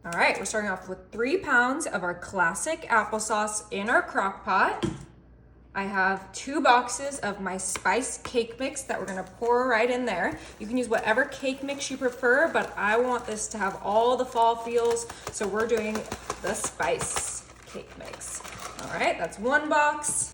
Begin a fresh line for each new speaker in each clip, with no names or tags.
All right, we're starting off with 3 pounds of our classic applesauce in our crock pot. I have 2 boxes of my spice cake mix that we're gonna pour right in there. You can use whatever cake mix you prefer, but I want this to have all the fall feels, so we're doing the spice cake mix. All right, that's 1 box.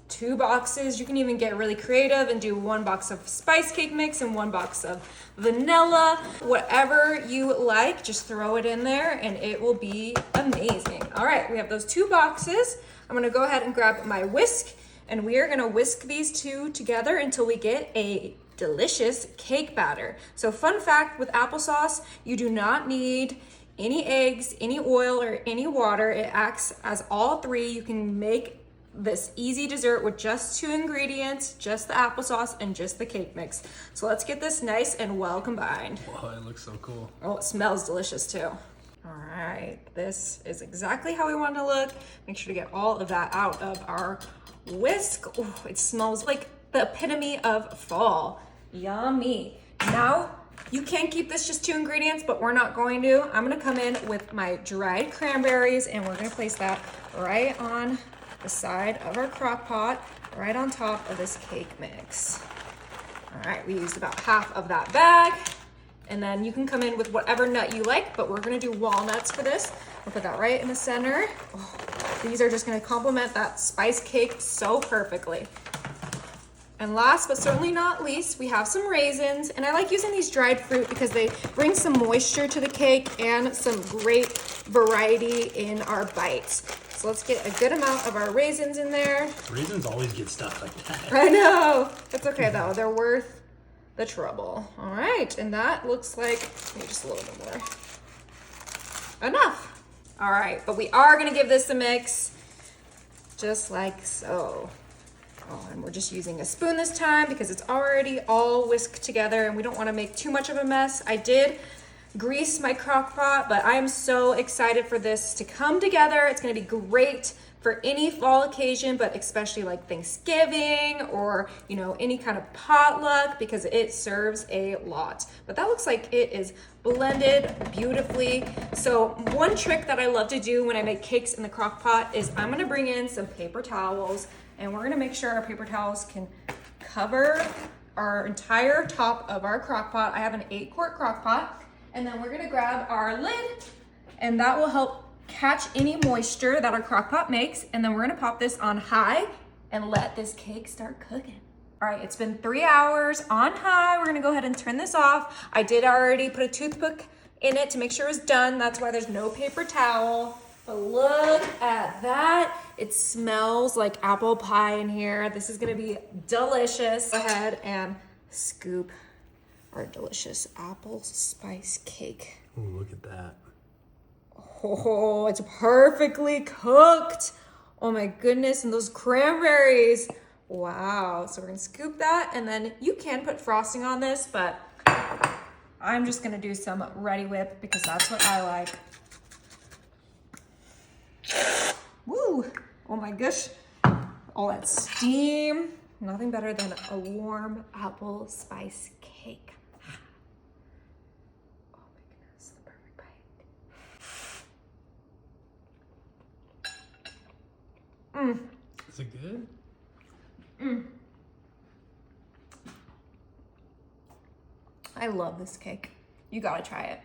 2 boxes. You can even get really creative and do 1 box of spice cake mix and 1 box of vanilla. Whatever you like, just throw it in there and it will be amazing. All right, we have those 2 boxes. I'm gonna go ahead and grab my whisk and we are gonna whisk these 2 together until we get a delicious cake batter. So fun fact with applesauce, you do not need any eggs, any oil, or any water. It acts as all 3. You can make this easy dessert with just 2 ingredients, just the applesauce and just the cake mix. So let's get this nice and well combined.
Wow, it looks so cool.
Oh, it smells delicious too. All right, this is exactly how we want it to look. Make sure to get all of that out of our whisk. Oh, it smells like the epitome of fall. Yummy. Now, you can keep this just 2 ingredients, but we're not going to. I'm gonna come in with my dried cranberries and we're gonna place that right on the side of our crock pot, right on top of this cake mix. All right, we used about half of that bag. And then you can come in with whatever nut you like, but we're gonna do walnuts for this. We'll put that right in the center. Oh, these are just gonna complement that spice cake so perfectly. And last but certainly not least, we have some raisins. And I like using these dried fruit because they bring some moisture to the cake and some great variety in our bites. So let's get a good amount of our raisins in there.
Raisins always get stuck like that.
I know. It's okay though. They're worth the trouble. All right. And that looks like maybe just a little bit more. Enough. All right. But we are going to give this a mix just like so. Oh, and we're just using a spoon this time because it's already all whisked together and we don't want to make too much of a mess. I did grease my crock pot, but I am so excited for this to come together. It's going to be great for any fall occasion, but especially like Thanksgiving or, you know, any kind of potluck because it serves a lot. But that looks like it is blended beautifully. So one trick that I love to do when I make cakes in the crock pot is I'm going to bring in some paper towels and we're going to make sure our paper towels can cover our entire top of our crock pot. I have an 8-quart crock pot. And then we're gonna grab our lid and that will help catch any moisture that our crock pot makes. And then we're gonna pop this on high and let this cake start cooking. All right, it's been 3 hours on high. We're gonna go ahead and turn this off. I did already put a toothpick in it to make sure it's done. That's why there's no paper towel. But look at that. It smells like apple pie in here. This is gonna be delicious. Go ahead and scoop our delicious apple spice cake.
Oh, look at that.
Oh, it's perfectly cooked. Oh my goodness, and those cranberries. Wow, so we're gonna scoop that and then you can put frosting on this, but I'm just gonna do some Ready Whip because that's what I like. Woo, oh my gosh. All that steam. Nothing better than a warm apple spice cake.
Is it good?
I love this cake. You gotta try it.